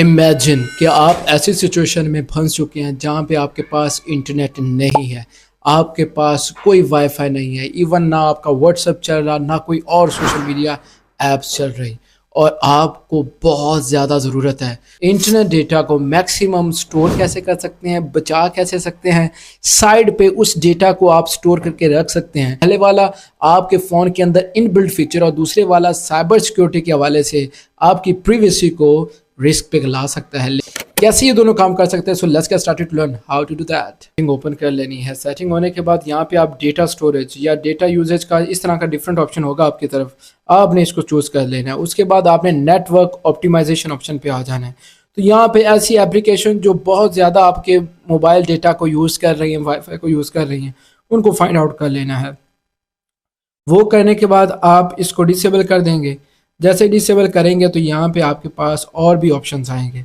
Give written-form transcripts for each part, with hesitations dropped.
Imagine कि आप ऐसी सिचुएशन में फंस चुके हैं जहाँ पे आपके पास इंटरनेट नहीं है, आपके पास कोई वाईफाई नहीं है, इवन ना आपका व्हाट्सएप चल रहा, ना कोई और सोशल मीडिया ऐप्स चल रही, और आपको बहुत ज़्यादा ज़रूरत है। इंटरनेट डेटा को मैक्सिमम स्टोर कैसे कर सकते हैं, बचा कैसे सकते हैं, साइड पे उस डेटा को आप स्टोर करके रख सकते हैं। पहले वाला आपके फ़ोन के अंदर इनबिल्ट फीचर और दूसरे वाला साइबर सिक्योरिटी के हवाले से आपकी प्रिवेसी को रिस्क पे ला सकता है। कैसे ये दोनों काम कर सकते हैं? So let's get started to learn how to do that. Setting open कर लेनी है। सेटिंग होने के बाद यहाँ पे आप डेटा स्टोरेज या डेटा यूजेज का इस तरह का डिफरेंट ऑप्शन होगा आपकी तरफ, आपने इसको चूज कर लेना है। उसके बाद आपने नेटवर्क ऑप्टिमाइजेशन ऑप्शन पे आ जाना है। तो यहाँ पे ऐसी एप्लीकेशन जो बहुत ज़्यादा आपके मोबाइल डेटा को यूज़ कर रही हैं, वाईफाई को यूज़ कर रही हैं, उनको फाइंड आउट कर लेना है। वो करने के बाद आप इसको डिसेबल कर देंगे। जैसे डिसेबल करेंगे तो यहाँ पे आपके पास और भी ऑप्शंस आएंगे।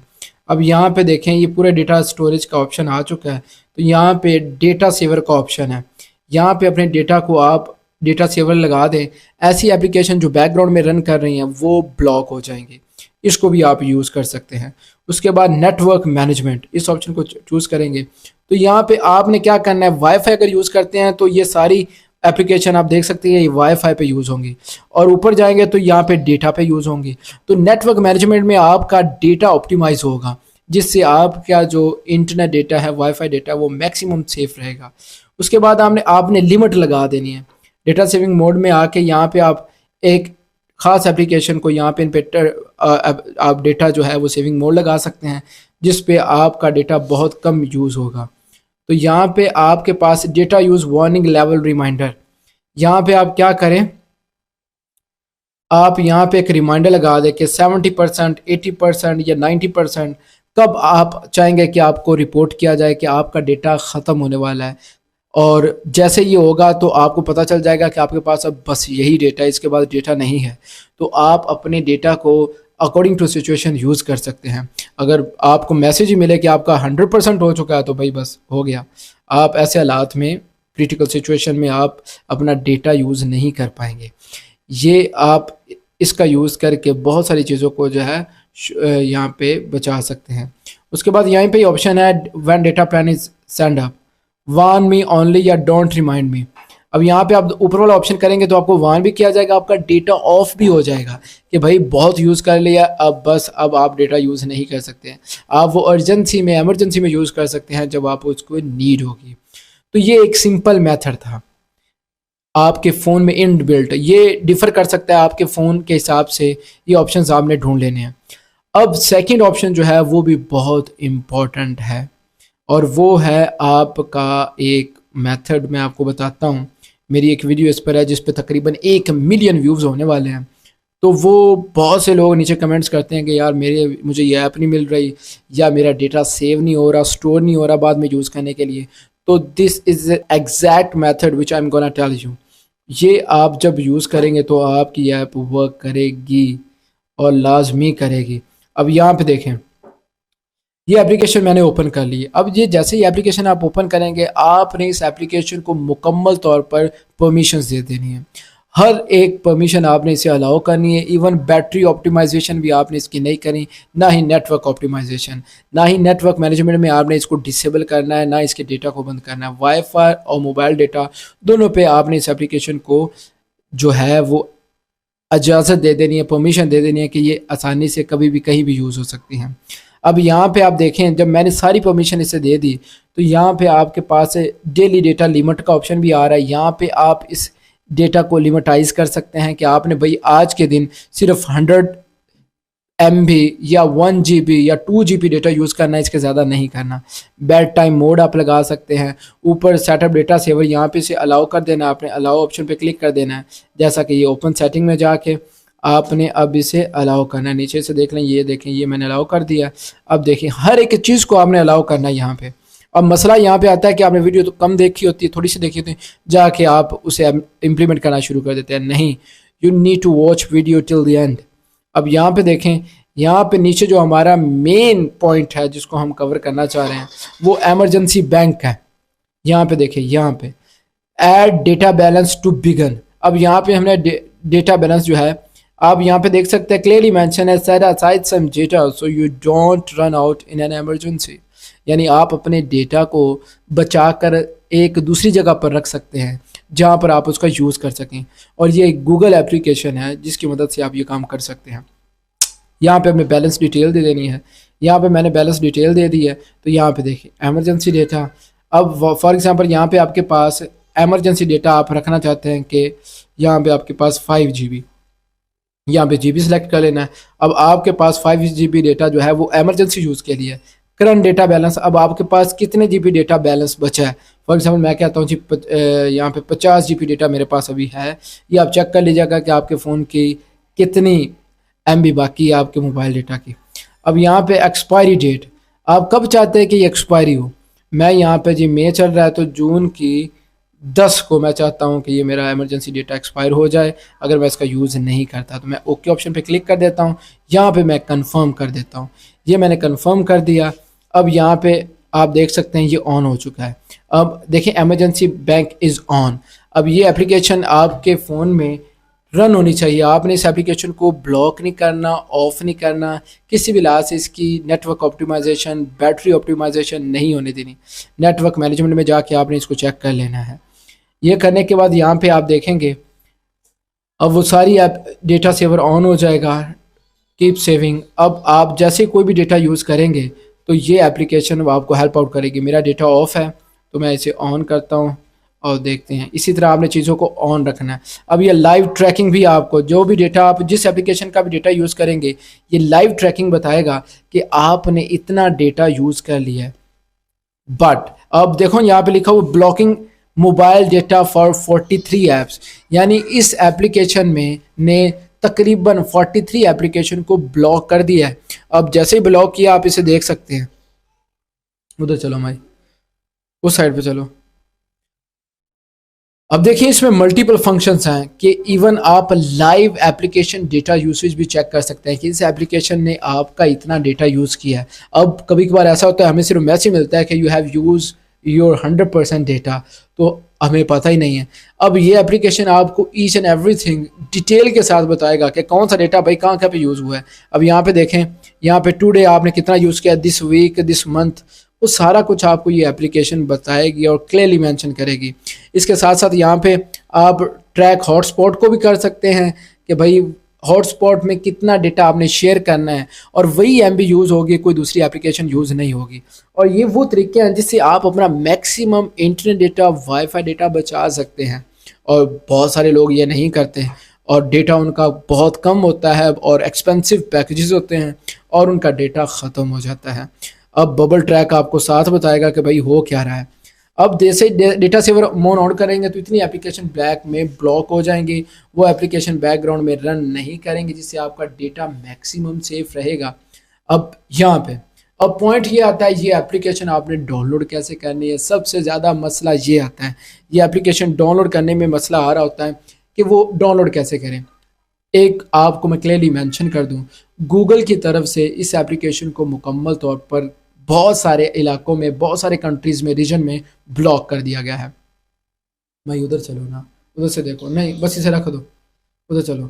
अब यहाँ पे देखें, ये पूरे डेटा स्टोरेज का ऑप्शन आ चुका है। तो यहाँ पे डेटा सेवर का ऑप्शन है। यहाँ पे अपने डेटा को आप डेटा सेवर लगा दें। ऐसी एप्लीकेशन जो बैकग्राउंड में रन कर रही हैं वो ब्लॉक हो जाएंगी, इसको भी आप यूज़ कर सकते हैं। उसके बाद नेटवर्क मैनेजमेंट, इस ऑप्शन को चूज़ करेंगे। तो यहाँ पे आपने क्या करना है, वाईफाई अगर यूज़ करते हैं तो ये सारी एप्लीकेशन आप देख सकते हैं ये वाईफाई पे यूज़ होंगी, और ऊपर जाएंगे तो यहाँ पे डेटा पे यूज़ होंगी। तो नेटवर्क मैनेजमेंट में आपका डेटा ऑप्टिमाइज होगा, जिससे आपका जो इंटरनेट डेटा है, वाईफाई डेटा, वो मैक्सिमम सेफ रहेगा। उसके बाद आपने लिमिट लगा देनी है। डेटा सेविंग मोड में आके यहाँ पे आप एक ख़ास एप्लीकेशन को यहाँ पे आप डेटा जो है वो सेविंग मोड लगा सकते हैं, जिस पे आपका डेटा बहुत कम यूज़ होगा। तो यहाँ पे आपके पास data use warning level reminder, यहाँ पे आप क्या करें, आप यहाँ पे एक रिमाइंडर लगा दें कि 70%, 80% या 90% कब आप चाहेंगे कि आपको रिपोर्ट किया जाए कि आपका डेटा ख़त्म होने वाला है। और जैसे ये होगा तो आपको पता चल जाएगा कि आपके पास अब बस यही डेटा है, इसके बाद डेटा नहीं है। तो आप अपने डेटा को अकॉर्डिंग टू सिचुएशन यूज़ कर सकते हैं। अगर आपको मैसेज ही मिले कि आपका 100% हो चुका है तो भाई बस हो गया। आप ऐसे हालात में, क्रिटिकल सिचुएशन में, आप अपना डेटा यूज़ नहीं कर पाएंगे। ये आप इसका यूज़ करके बहुत सारी चीज़ों को जो है यहाँ पे बचा सकते हैं। उसके बाद यहाँ पे ऑप्शन है when data plan is send up, warn me only या डोंट रिमाइंड मी। अब यहाँ पे आप ऊपर वाला ऑप्शन करेंगे तो आपको वार्न भी किया जाएगा, आपका डेटा ऑफ भी हो जाएगा कि भाई बहुत यूज़ कर लिया, अब बस अब आप डेटा यूज़ नहीं कर सकते हैं। आप वो अर्जेंसी में, एमरजेंसी में यूज़ कर सकते हैं जब आप उसको नीड होगी। तो ये एक सिंपल मेथड था आपके फ़ोन में इनबिल्ट। ये डिफ़र कर सकता है आपके फ़ोन के हिसाब से, ये ऑप्शंस आपने ढूंढ लेने हैं। अब सेकंड ऑप्शन जो है वो भी बहुत इम्पॉर्टेंट है, और वो है आपका एक मेथड, मैं आपको बताता हूँ। मेरी एक वीडियो इस पर है जिस पर तकरीबन 1 मिलियन व्यूज़ होने वाले हैं। तो वो बहुत से लोग नीचे कमेंट्स करते हैं कि यार मुझे ये ऐप नहीं मिल रही, या मेरा डेटा सेव नहीं हो रहा, स्टोर नहीं हो रहा बाद में यूज़ करने के लिए। तो this is exact method which I am gonna tell you. ये आप जब यूज़ करेंगे तो आपकी ऐप वर्क करेगी और लाजमी करेगी। अब यहाँ पे देखें, ये एप्लीकेशन मैंने ओपन कर ली। अब ये जैसे ही एप्लीकेशन आप ओपन करेंगे, आपने इस एप्लीकेशन को मुकम्मल तौर पर परमिशंस दे देनी है। हर एक परमिशन आपने इसे अलाउ करनी है। इवन बैटरी ऑप्टिमाइजेशन भी आपने इसकी नहीं करनी, ना ही नेटवर्क ऑप्टिमाइजेशन, ना ही नेटवर्क मैनेजमेंट में आपने इसको डिसेबल करना है, ना इसके डेटा को बंद करना है। वाईफाई और मोबाइल डेटा दोनों पे आपने इस एप्लीकेशन को जो है वो इजाज़त दे देनी है, परमिशन दे देनी है कि ये आसानी से कभी भी कहीं भी यूज़ हो सकती हैं। अब यहाँ पे आप देखें, जब मैंने सारी परमिशन इसे दे दी तो यहाँ पे आपके पास डेली डेटा लिमिट का ऑप्शन भी आ रहा है। यहाँ पे आप इस डेटा को लिमिटाइज कर सकते हैं कि आपने भाई आज के दिन सिर्फ 100 MB या 1 GB या 2 GB डेटा यूज़ करना है, इसके ज़्यादा नहीं करना। बेड टाइम मोड आप लगा सकते हैं। ऊपर सेटअप डेटा सेवर, यहाँ पे से अलाउ कर देना, आपने अलाउ ऑप्शन पे क्लिक कर देना है। जैसा कि ये ओपन सेटिंग में जाके आपने अब इसे अलाउ करना है। नीचे से देख लें, ये देखें, ये मैंने अलाउ कर दिया। अब देखिए हर एक चीज़ को आपने अलाउ करना है यहाँ पे। अब मसला यहाँ पे आता है कि आपने वीडियो तो कम देखी होती है, थोड़ी सी देखी होती है, जाके आप उसे इम्प्लीमेंट करना शुरू कर देते हैं। नहीं, you need to watch video till the end. अब यहाँ पे देखें, यहाँ पे नीचे जो हमारा मेन पॉइंट है जिसको हम कवर करना चाह रहे हैं वो एमरजेंसी बैंक है। यहाँ पे देखिए, यहाँ पे add data balance to begin. अब यहाँ पे हमने डेटा बैलेंस जो है आप यहाँ पे देख सकते हैं क्लियरली मेंशन है set aside some data so you don't run out in an emergency, यानी आप अपने डेटा को बचा कर एक दूसरी जगह पर रख सकते हैं जहाँ पर आप उसका यूज़ कर सकें। और ये गूगल एप्लीकेशन है जिसकी मदद से आप ये काम कर सकते हैं। यहाँ पे हमें बैलेंस डिटेल दे देनी है, यहाँ पे मैंने बैलेंस डिटेल दे दी है। तो यहाँ पे देखिए एमरजेंसी डेटा, अब फॉर एग्जांपल यहाँ पे आपके पास एमरजेंसी डेटा आप रखना चाहते हैं कि यहाँ पे आपके पास 5 GB, यहाँ पे GB सेलेक्ट कर लेना है। अब आपके पास 5 GB डेटा जो है वो एमरजेंसी यूज़ के लिए। करंट डेटा बैलेंस, अब आपके पास कितने GB डेटा बैलेंस बचा है। फॉर एग्जांपल मैं कहता हूँ जी यहाँ पे 50 GB डेटा मेरे पास अभी है। ये आप चेक कर लीजिएगा कि आपके फ़ोन की कितनी MB बाकी है आपके मोबाइल डेटा की। अब यहाँ पे एक्सपायरी डेट, आप कब चाहते हैं कि ये एक्सपायरी हो। मैं यहाँ पे जी मई चल रहा है तो जून की 10 को मैं चाहता हूँ कि ये मेरा इमरजेंसी डेटा एक्सपायर हो जाए अगर मैं इसका यूज़ नहीं करता। तो मैं ओके ऑप्शन पे क्लिक कर देता हूँ, यहाँ पे मैं कंफर्म कर देता हूँ। ये मैंने कंफर्म कर दिया। अब यहाँ पे आप देख सकते हैं ये ऑन हो चुका है। अब देखिए इमरजेंसी बैंक इज़ ऑन। अब ये एप्लीकेशन आपके फ़ोन में रन होनी चाहिए। आपने इस एप्लीकेशन को ब्लॉक नहीं करना, ऑफ नहीं करना, किसी भी लिहाज से इसकी नेटवर्क ऑप्टिमाइजेशन, बैटरी ऑप्टिमाइजेशन नहीं होने देनी। नेटवर्क मैनेजमेंट में जाके आपने इसको चेक कर लेना है। ये करने के बाद यहाँ पे आप देखेंगे अब वो सारी ऐप डेटा सेवर ऑन हो जाएगा, कीप सेविंग। अब आप जैसे कोई भी डेटा यूज़ करेंगे तो ये एप्लीकेशन आपको हेल्प आउट करेगी। मेरा डेटा ऑफ है तो मैं इसे ऑन करता हूँ और देखते हैं। इसी तरह आपने चीज़ों को ऑन रखना है। अब ये लाइव ट्रैकिंग भी आपको, जो भी डेटा आप जिस एप्लीकेशन का भी डेटा यूज़ करेंगे ये लाइव ट्रैकिंग बताएगा कि आपने इतना डेटा यूज़ कर लिया है। बट अब देखो यहाँ पे लिखा हुआ blocking mobile data for 43 apps, यानी इस एप्लीकेशन में ने तकरीबन 43 एप्लीकेशन को ब्लॉक कर दिया है। अब जैसे ही ब्लॉक किया आप इसे देख सकते हैं। उधर चलो भाई, उस साइड पे चलो। अब देखिए इसमें मल्टीपल फंक्शंस हैं कि इवन आप लाइव एप्लीकेशन डेटा यूसेज भी चेक कर सकते हैं कि इस एप्लीकेशन ने आपका इतना डेटा यूज़ किया है। अब कभी कभार ऐसा होता है हमें सिर्फ मैसेज मिलता है कि you have use your 100% data, तो हमें पता ही नहीं है। अब ये एप्लीकेशन आपको ईच एंड एवरीथिंग डिटेल के साथ बताएगा कि कौन सा डेटा भाई कहाँ कहाँ पे यूज़ हुआ है। अब यहाँ पे देखें, यहाँ पे टुडे आपने कितना यूज़ किया, दिस वीक, दिस मंथ, वो सारा कुछ आपको ये एप्लीकेशन बताएगी और क्लियरली मेंशन करेगी। इसके साथ साथ यहाँ पे आप ट्रैक हॉटस्पॉट को भी कर सकते हैं कि भाई हॉटस्पॉट में कितना डेटा आपने शेयर करना है और वही MB यूज़ होगी, कोई दूसरी एप्लीकेशन यूज़ नहीं होगी। और ये वो तरीके हैं जिससे आप अपना maximum internet data, wifi data बचा सकते हैं। और बहुत सारे लोग ये नहीं करते हैं और डेटा उनका बहुत कम होता है और एक्सपेंसिव पैकेजेस होते हैं और उनका डेटा ख़त्म हो जाता है। अब बबल ट्रैक आपको साथ बताएगा कि भाई हो क्या रहा है। अब जैसे डेटा सेवर मोड ऑन करेंगे तो इतनी एप्लीकेशन ब्लैक में ब्लॉक हो जाएंगी, वो एप्लीकेशन बैकग्राउंड में रन नहीं करेंगे जिससे आपका डेटा मैक्सिमम सेफ रहेगा। अब यहाँ पे अब पॉइंट ये आता है, ये एप्लीकेशन आपने डाउनलोड कैसे करनी है। सबसे ज़्यादा मसला ये आता है, ये एप्लीकेशन डाउनलोड करने में मसला आ रहा होता है कि वो डाउनलोड कैसे करें। एक आपको मैं क्लियरली मेंशन कर दूं, गूगल की तरफ से इस एप्लीकेशन को मुकम्मल तौर पर बहुत सारे इलाकों में, बहुत सारे कंट्रीज़ में, रीजन में ब्लॉक कर दिया गया है। भाई उधर चलो ना, उधर से देखो, नहीं बस इसे रख दो, उधर चलो।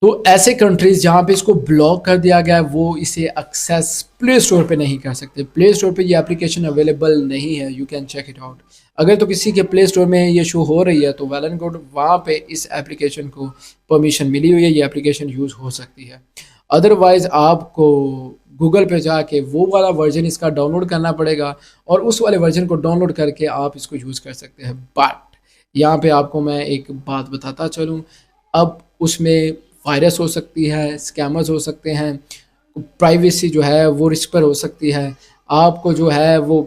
तो ऐसे कंट्रीज़ जहाँ पे इसको ब्लॉक कर दिया गया है वो इसे एक्सेस प्ले स्टोर पे नहीं कर सकते। प्ले स्टोर पे ये एप्लीकेशन अवेलेबल नहीं है, you can check it out. अगर तो किसी के प्ले स्टोर में ये शो हो रही है तो वेल एंड गुड, वहाँ पे इस एप्लीकेशन को परमिशन मिली हुई है, ये एप्लीकेशन यूज़ हो सकती है। अदरवाइज़ आपको गूगल पे जाके वो वाला वर्जन इसका डाउनलोड करना पड़ेगा और उस वाले वर्जन को डाउनलोड करके आप इसको यूज़ कर सकते हैं। बट यहाँ पे आपको मैं एक बात बताता चलूँ, अब उसमें वायरस हो सकती है, स्कैमर्स हो सकते हैं, प्राइवेसी जो है वो रिस्क पर हो सकती है। आपको जो है वो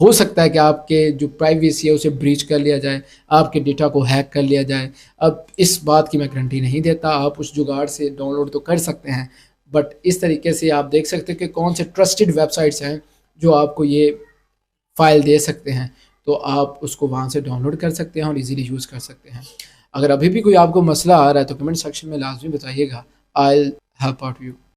हो सकता है कि आपके जो प्राइवेसी है उसे ब्रीच कर लिया जाए, आपके डेटा को हैक कर लिया जाए। अब इस बात की मैं गारंटी नहीं देता, आप उस जुगाड़ से डाउनलोड तो कर सकते हैं, बट इस तरीके से आप देख सकते हैं कि कौन से ट्रस्टेड वेबसाइट्स हैं जो आपको ये फ़ाइल दे सकते हैं, तो आप उसको वहाँ से डाउनलोड कर सकते हैं और इजीली यूज़ कर सकते हैं। अगर अभी भी कोई आपको मसला आ रहा है तो कमेंट सेक्शन में लाजमी बताइएगा, I will help out you.